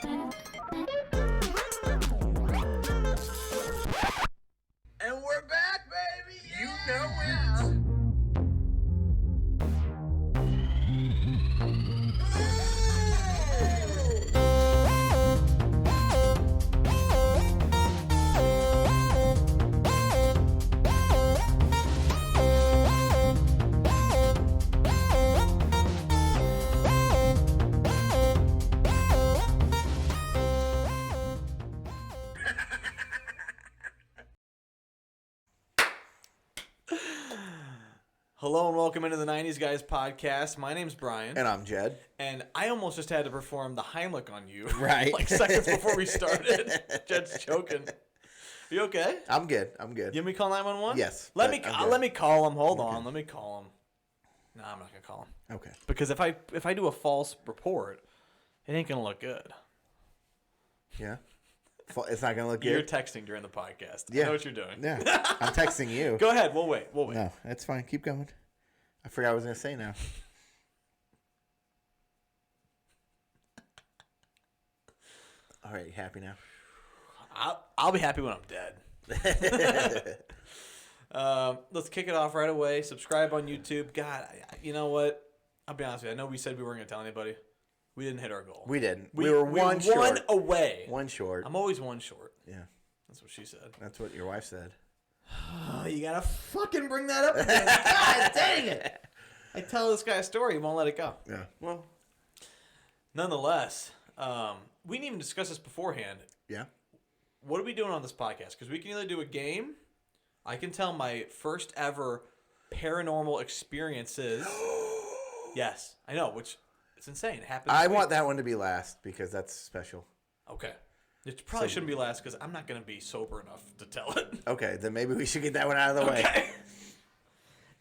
And we're back, baby! Yeah! You know it! Hello and welcome into the 90s Guys podcast. My name's Brian. And I'm Jed. And I almost just had to perform the Heimlich on you. Right. Like seconds before we started. Jed's choking. You okay? I'm good. You want me to call 911? Yes. Let me call him. Hold Okay. on. Let me call him. No, I'm not going to call him. Okay. Because if I do a false report, it ain't going to look good. Yeah. It's not going to look good? You're texting during the podcast. Yeah. I know what you're doing. Yeah. I'm texting you. Go ahead. We'll wait. No, that's fine. Keep going. I forgot what I was going to say now. All right. Happy now? I'll be happy when I'm dead. Let's kick it off right away. Subscribe on YouTube. God, you know what? I'll be honest with you. I know we said we weren't going to tell anybody. We didn't hit our goal. We didn't. We were one short. One away. One short. I'm always one short. Yeah. That's what she said. That's what your wife said. Oh, you got to fucking bring that up again. God dang it. I tell this guy a story. He won't let it go. Yeah. Well. Nonetheless, we didn't even discuss this beforehand. Yeah. What are we doing on this podcast? Because we can either do a game. I can tell my first ever paranormal experiences. Yes, I know, which it's insane. It happens. I want that one to be last because that's special. Okay. It probably shouldn't be last because I'm not going to be sober enough to tell it. Okay, then maybe we should get that one out of the way. Okay.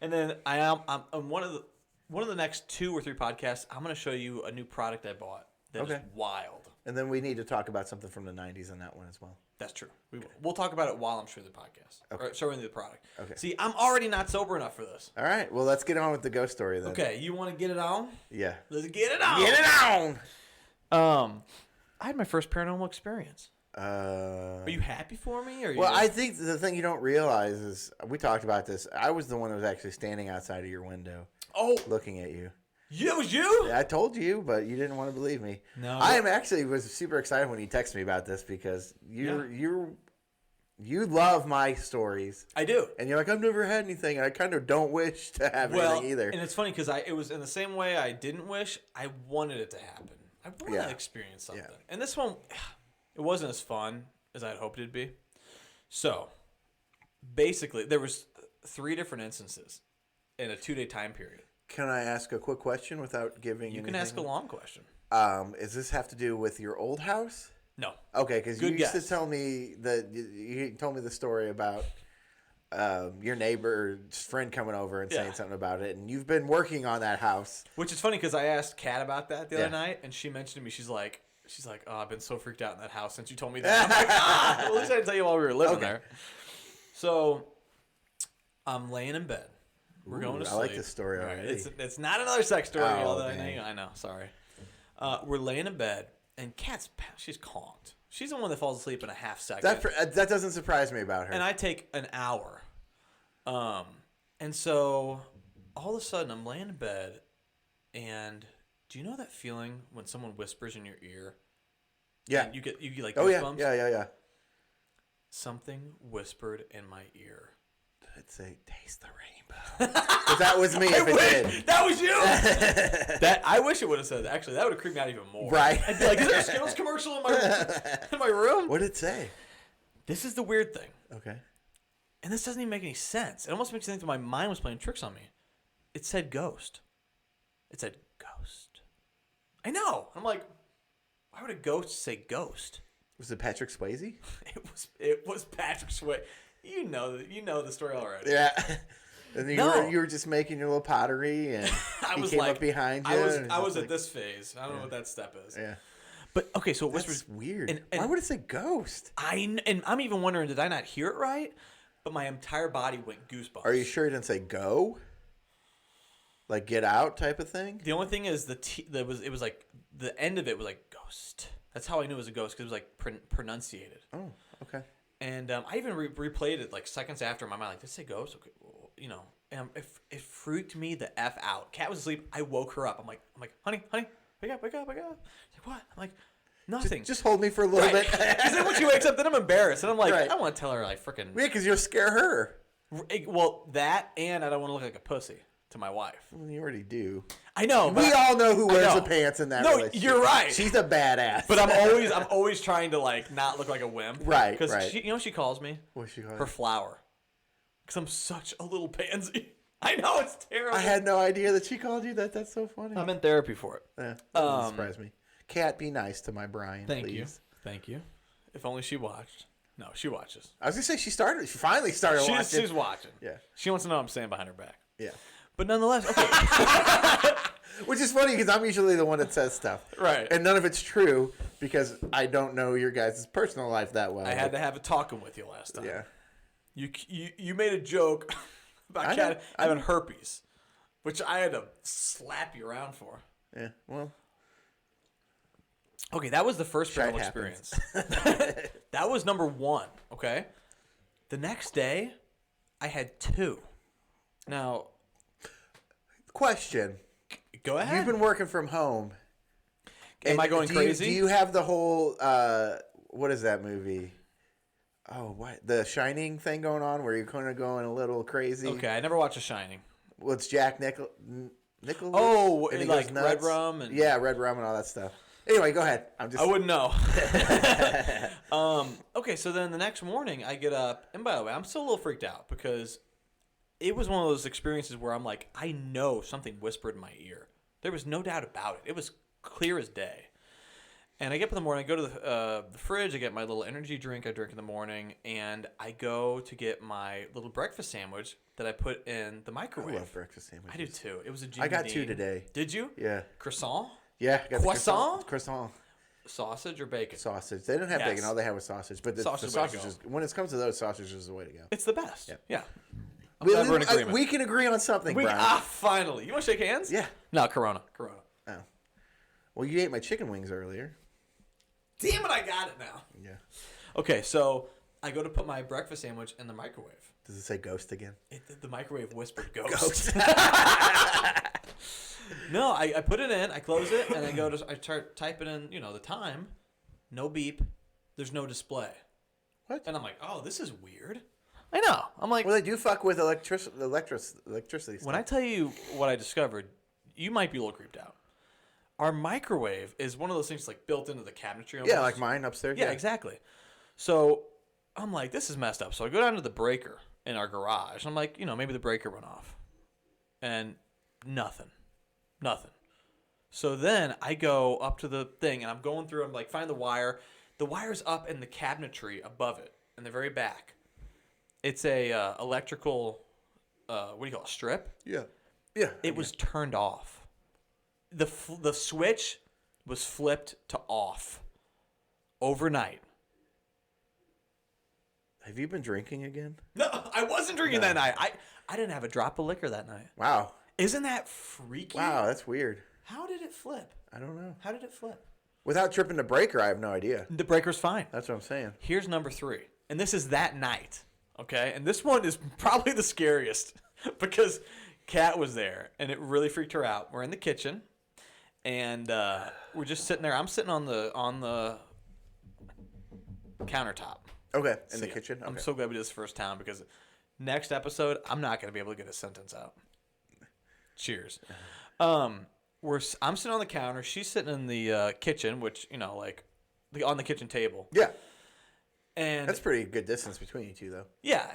And then I'm on one of the next 2 or 3 podcasts. I'm going to show you a new product I bought that is wild. And then we need to talk about something from the 90s on that one as well. That's true. We'll talk about it while I'm showing the podcast. Okay. Or showing the product. Okay. See, I'm already not sober enough for this. All right. Well, let's get on with the ghost story then. Okay, you want to get it on? Yeah. Let's get it on. Get it on. I had my first paranormal experience. Are you happy for me? Or I think the thing you don't realize is we talked about this. I was the one who was actually standing outside of your window, looking at you. It was you? I told you, but you didn't want to believe me. No. I was super excited when you texted me about this because you love my stories. I do. And you're like, I've never had anything, and I kind of don't wish to have anything either. And it's funny because it was in the same way I didn't wish, I wanted it to happen. I wanted to experience something. Yeah. And this one, it wasn't as fun as I'd hoped it'd be. So, basically, there was 3 different instances in a 2-day time period. Can I ask a quick question without giving You anything? can ask a long question. Does this have to do with your old house? No. Okay, because you used to guess. tell me that you told me the story about your neighbor's friend coming over and saying something about it, and you've been working on that house. Which is funny because I asked Kat about that the other night, and she mentioned to me, she's like, oh, I've been so freaked out in that house since you told me that. I'm like, well, at least I didn't tell you while we were living there. So, I'm laying in bed. We're going to sleep. I like this story already. It's not another sex story. Dang. I know. Sorry. We're laying in bed, and she's calmed. She's the one that falls asleep in a half second. That doesn't surprise me about her. And I take an hour. And so all of a sudden I'm laying in bed, and do you know that feeling when someone whispers in your ear? Yeah. You get like goosebumps? goosebumps? Yeah. Something whispered in my ear. I'd say, taste the rainbow. But that was me if it did. That was you! I wish it would have said that. Actually, that would have creeped me out even more. Right. I'd be like, is there a Skittles commercial in my room? What did it say? This is the weird thing. Okay. And this doesn't even make any sense. It almost makes me think that my mind was playing tricks on me. It said ghost. It said ghost. I know. I'm like, why would a ghost say ghost? Was it Patrick Swayze? It was Patrick Swayze. You know the story already. Yeah. And you were just making your little pottery, and he came up behind you. I was at this phase. I don't know what that step is. Yeah. But okay, so it whispers. That's weird. And why would it say ghost? And I'm even wondering, did I not hear it right? But my entire body went goosebumps. Are you sure it didn't say go? Like get out type of thing? The only thing is it was like the end of it was like ghost. That's how I knew it was a ghost, because it was like pronunciated. Oh, okay. And I even replayed it like seconds after in my mind, like, did it say ghost? Okay, well, you know, and it freaked me the F out. Kat was asleep. I woke her up. I'm like, honey, wake up. She's like, what? I'm like, nothing. Just hold me for a little bit. Because then when she wakes up, then I'm embarrassed, and I'm like, Right. I want to tell her like freaking. Yeah, because you'll scare her. Well, that, and I don't want to look like a pussy to my wife. Well, you already do. I know. We all know who wears know. the pants in that No, relationship. you're right. She's a badass. But I'm always trying to like not look like a wimp. Right, Because right. you know what she calls me? What's she called? Her flower. Because I'm such a little pansy. I know, it's terrible. I had no idea that she called you that. That's so funny. I'm in therapy for it. Yeah, that doesn't surprise me. Kat, be nice to my Brian, Thank please. Thank you. If only she watched. No, she watches. I was going to say, she finally started watching. She's watching. Yeah. She wants to know what I'm saying behind her back. Yeah. But nonetheless, okay. Which is funny because I'm usually the one that says stuff. Right. And none of it's true because I don't know your guys' personal life that well. I had to have a talking with you last time. Yeah. You made a joke about Kat having herpes, which I had to slap you around for. Yeah. Well. Okay, that was the first Shit paranormal experience. That was number 1, okay? The next day, I had 2. Now, Question. go ahead. You've been working from home. Am I going crazy? Do you have the whole, what is that movie? Oh, what? The Shining thing going on where you're kind of going a little crazy? Okay, I never watched The Shining. Well, it's Jack Nicholas. Oh, and he like goes nuts. Red Rum? And... Yeah, Red Rum and all that stuff. Anyway, go ahead. I wouldn't know. Okay, so then the next morning I get up, and by the way, I'm still a little freaked out because it was one of those experiences where I'm like, I know something whispered in my ear. There was no doubt about it. It was clear as day. And I get up in the morning, I go to the fridge, I get my little energy drink I drink in the morning, and I go to get my little breakfast sandwich that I put in the microwave. I love breakfast sandwiches. I do too. It was a Jimmy I got Dean. 2 today. Did you? Yeah. Croissant? Yeah. I got the Croissant? Croissant. Sausage or bacon? Sausage. They don't have Yes. bacon. All they have was sausage. But the Sausage sausage is the way is, when it comes to those, sausage is the way to go. It's the best. Yeah. I'm glad we're in agreement. We can agree on something, Brian. Finally. You want to shake hands? Yeah. No, Corona. Oh. Well, you ate my chicken wings earlier. Damn it, I got it now. Yeah. Okay, so I go to put my breakfast sandwich in the microwave. Does it say ghost again? The microwave whispered ghost. No, I put it in, I close it, and I start typing in, the time. No beep. There's no display. What? And I'm like, oh, this is weird. I know. I'm like, Well, they do fuck with electricity stuff. when I tell you what I discovered, you might be a little creeped out. Our microwave is one of those things like built into the cabinetry. Almost. Yeah, like mine upstairs. Yeah, exactly. So I'm like, this is messed up. So I go down to the breaker in our garage. And I'm like, maybe the breaker went off. And nothing. So then I go up to the thing and I'm going through. I'm like, find the wire. The wire's up in the cabinetry above it in the very back. It's a electrical, what do you call it, strip? Yeah. Yeah. It was turned off. The switch was flipped to off overnight. Have you been drinking again? No, I wasn't drinking that night. I didn't have a drop of liquor that night. Wow. Isn't that freaky? Wow, that's weird. How did it flip? I don't know. How did it flip? Without tripping the breaker, I have no idea. The breaker's fine. That's what I'm saying. Here's number 3. And this is that night. Okay? And this one is probably the scariest because Kat was there and it really freaked her out. We're in the kitchen and we're just sitting there. I'm sitting on the countertop. Okay, in the kitchen. Okay. I'm so glad we did this first time because next episode, I'm not going to be able to get a sentence out. Cheers. I'm sitting on the counter. She's sitting in the kitchen, which, on the kitchen table. Yeah. And That's pretty good distance between you two, though. yeah,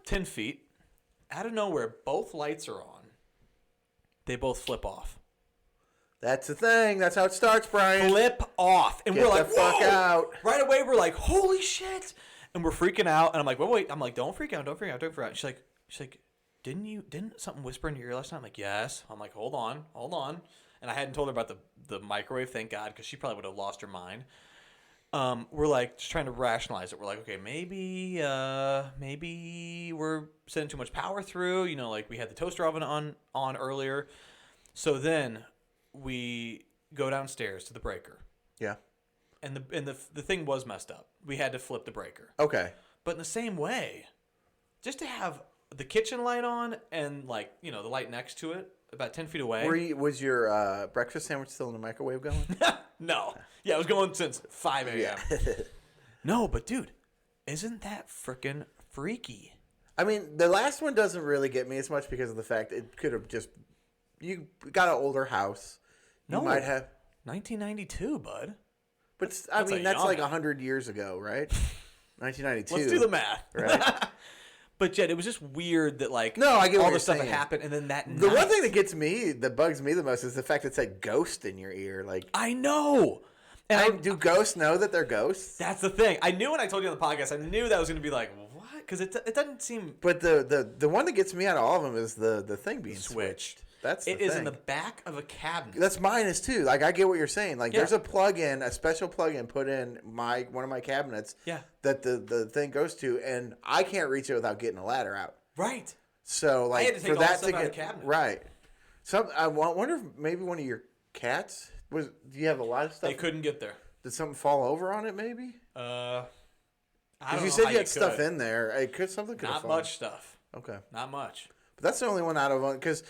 10 feet. Out of nowhere, both lights are on. They both flip off. That's the thing. That's how it starts, Brian. Flip off. And Get we're like, the fuck whoa! out. Right away, we're like, holy shit. And we're freaking out. And I'm like, wait. I'm like, don't freak out. She's like, didn't something whisper in your ear last night? I'm like, yes. I'm like, hold on. And I hadn't told her about the microwave, thank God, because she probably would have lost her mind. We're like just trying to rationalize it. We're like, okay, maybe we're sending too much power through. Like we had the toaster oven on earlier. So then we go downstairs to the breaker. Yeah. and the thing was messed up. We had to flip the breaker. Okay. But in the same way, just to have the kitchen light on and like the light next to it about 10 feet away. Was your breakfast sandwich still in the microwave going? No. Yeah, it was going since 5 a.m. Yeah. No, but dude, isn't that freaking freaky? I mean, the last one doesn't really get me as much because of the fact it could have just... You got an older house. You might have... 1992, bud. But, that's like 100 years ago, right? 1992. Let's do the math. Right? But, Jed, it was just weird that, like, no, I get all the stuff that happened, and then that The one thing that bugs me the most is the fact that it said ghost in your ear. Like, I know. And do ghosts know that they're ghosts? That's the thing. I knew when I told you on the podcast, I knew that was going to be like, what? Because it doesn't seem... But the one that gets me out of all of them is the thing being switched. That's the thing. It is in the back of a cabinet. That's mine is too. Like, I get what you're saying. Like, there's a special plug-in put in one of my cabinets that the thing goes to, and I can't reach it without getting a ladder out. Right. So, like, I had to take for all that the stuff to out get of the cabinet. right. I wonder if maybe one of your cats do you have a lot of stuff? They couldn't get there. Did something fall over on it? Maybe. I don't know. You said you had stuff in there. Something could have fallen. Not much stuff. Okay. Not much. But that's the only one out of one because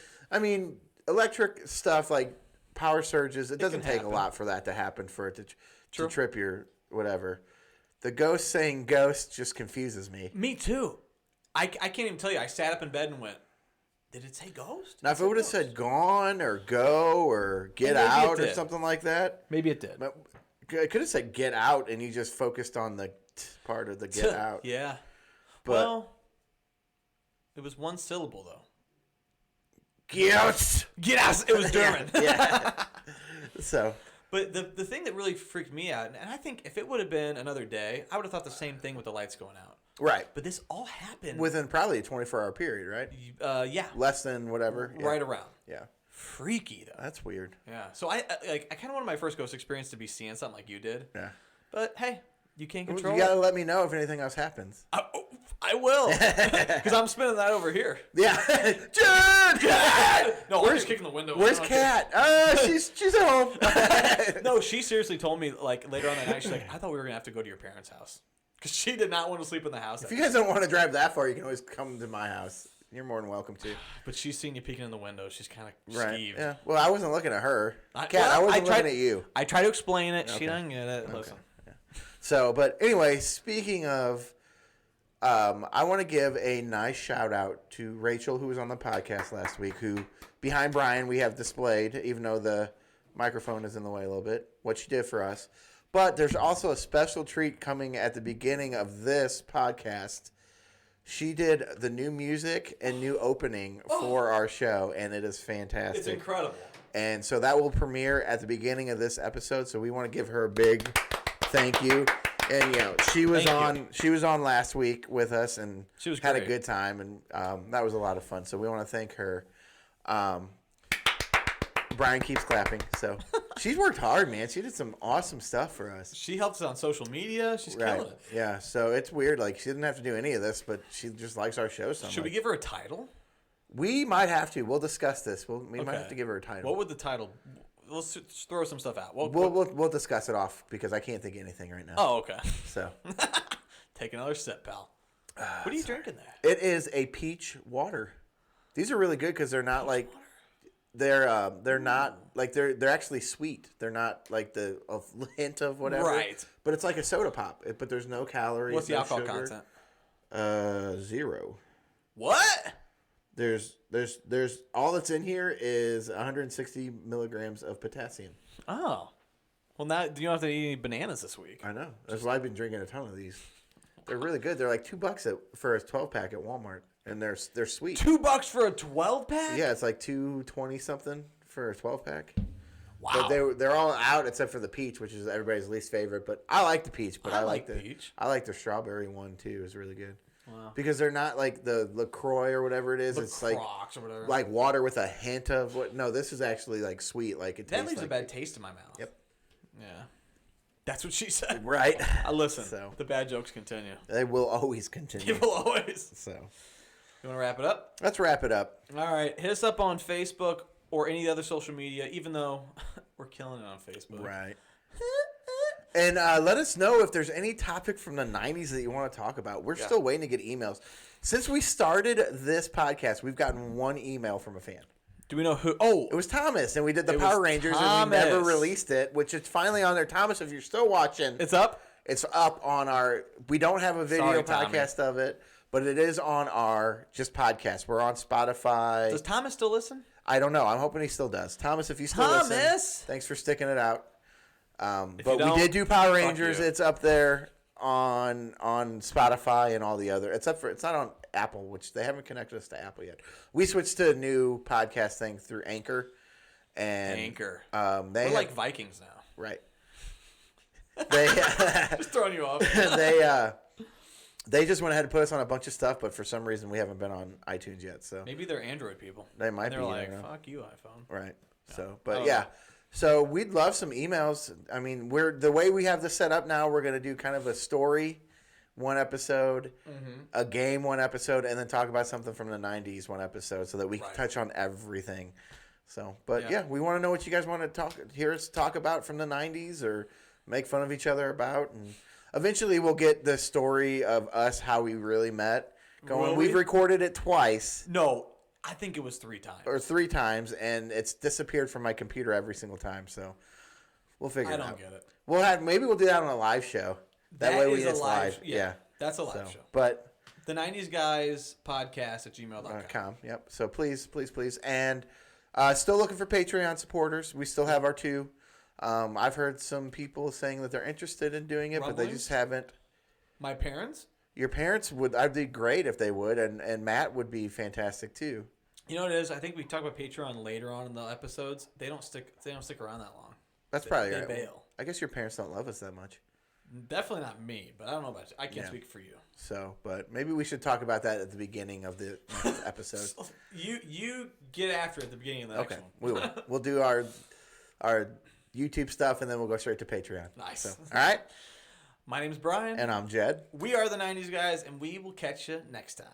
electric stuff like power surges. It doesn't take a lot for that to happen for it to trip your whatever. The ghost saying ghost just confuses me. Me too. I can't even tell you. I sat up in bed and went, did it say ghost? Now, if it would have said gone or go or get out or something like that. Maybe it did. It could have said get out and you just focused on the part of the get out. Yeah. But, well, it was one syllable, though. Get out! Get out! It was German. Yeah. So. But the thing that really freaked me out, and I think if it would have been another day, I would have thought the same thing with the lights going out. Right. But this all happened within probably a 24-hour period, right? Yeah. Less than whatever. Yeah. Right around. Yeah. Freaky though. That's weird. Yeah. So I kind of wanted my first ghost experience to be seeing something like you did. Yeah. But hey, you can't control. You gotta let me know if anything else happens. I will, because I'm spinning that over here. Yeah. Jen! No, I'm just kicking the window. Where's Kat? She's at home. No, she seriously told me like later on that night. She's like, I thought we were gonna have to go to your parents' house because she did not want to sleep in the house. If you guys don't want to drive that far, you can always come to my house. You're more than welcome to. But she's seen you peeking in the window. She's kind of right. skeeved. Yeah. Well, I wasn't looking at her. Kat, I wasn't looking at you. I tried to explain it. Okay. She doesn't get it. Listen. Yeah. So, but anyway, speaking of, I want to give a nice shout out to Rachel, who was on the podcast last week, who behind Brian we have displayed, even though the microphone is in the way a little bit, what she did for us. But there's also a special treat coming at the beginning of this podcast. She did the new music and new opening for our show, and it is fantastic. It's incredible. And so that will premiere at the beginning of this episode. So we want to give her a big thank you. And she was on last week with us, and she was had great. a good time, and that was a lot of fun. So we want to thank her. Brian keeps clapping. So she's worked hard, man. She did some awesome stuff for us. She helps us on social media. She's killing it. Yeah. So it's weird. Like, she didn't have to do any of this, but she just likes our show so much. Should we give her a title? We might have to. We'll discuss this. We might have to give her a title. What would the title? Let's throw some stuff out. We'll discuss it off because I can't think of anything right now. Oh, okay. So take another sip, pal. What are you drinking there? It is a peach water. These are really good because they're not like they're not like they're actually sweet. They're not like a hint of whatever. Right. But it's like a soda pop. But there's no calories. What's the no alcohol sugar. content? 0. What? There's all that's in here is 160 milligrams of potassium. Oh. Well, now you don't have to eat any bananas this week. I know. That's why I've been drinking a ton of these. They're really good. They're like $2 for a 12-pack at Walmart, and they're sweet. $2 for a 12-pack? Yeah, it's like $2.20 something for a 12-pack. Wow. But they're all out except for the peach, which is everybody's least favorite. But I like the peach. But I like the peach. I like the strawberry one too. It's really good. Wow. Because they're not like the LaCroix or whatever it is. It's like or whatever. Like water with a hint of what? No, this is actually like sweet. Like it that tastes leaves like a bad taste in my mouth. Yep. Yeah. That's what she said. Right. I listen. So the bad jokes continue. They will always continue. They will always. So you want to wrap it up? Let's wrap it up. All right. Hit us up on Facebook or any other social media, even though we're killing it on Facebook. Right. And let us know if there's any topic from the 90s that you want to talk about. We're still waiting to get emails. Since we started this podcast, we've gotten one email from a fan. Do we know who? Oh, it was Thomas, and we did the Power Rangers, and we never released it, which is finally on there. Thomas, if you're still watching, it's up. It's up on our. We don't have a video podcast of it, but it is on our just podcast. We're on Spotify. Does Thomas still listen? I don't know. I'm hoping he still does. Thomas, if you still listen, thanks for sticking it out. But we did do Power Rangers. It's up there on Spotify and all the other. It's not on Apple, which they haven't connected us to Apple yet. We switched to a new podcast thing through Anchor. And we're like Vikings now. Right. They just throwing you off. They just went ahead and put us on a bunch of stuff, but for some reason we haven't been on iTunes yet. So maybe they're Android people. They might be. They're like, fuck you, iPhone. Right. Yeah. So, but yeah. So we'd love some emails. I mean, the way we have this set up now, we're gonna do kind of a story, one episode, a game, one episode, and then talk about something from the '90s, one episode, so that we can touch on everything. So, but yeah, we want to know what you guys want to hear us talk about from the '90s or make fun of each other about, and eventually we'll get the story of us, how we really met going. We've recorded it twice. No, I think it was 3 times. Or 3 times, and it's disappeared from my computer every single time, so we'll figure it out. I don't get it. Maybe we'll do that on a live show. That way it's live. Yeah. That's a live show. But the 90s Guys podcast at gmail.com. Yep. So please. And still looking for Patreon supporters. We still have our 2. I've heard some people saying that they're interested in doing it, but they just haven't. My parents? Your parents would. I'd be great if they would, and Matt would be fantastic too. You know what it is? I think we talk about Patreon later on in the episodes. They don't stick around that long. That's probably right. They bail. I guess your parents don't love us that much. Definitely not me, but I don't know about you. I can't speak for you. So, but maybe we should talk about that at the beginning of the next episode. You get after it at the beginning of the next one. We will. We'll do our YouTube stuff, and then we'll go straight to Patreon. Nice. So, all right. My name's Brian. And I'm Jed. We are the 90s Guys, and we will catch you next time.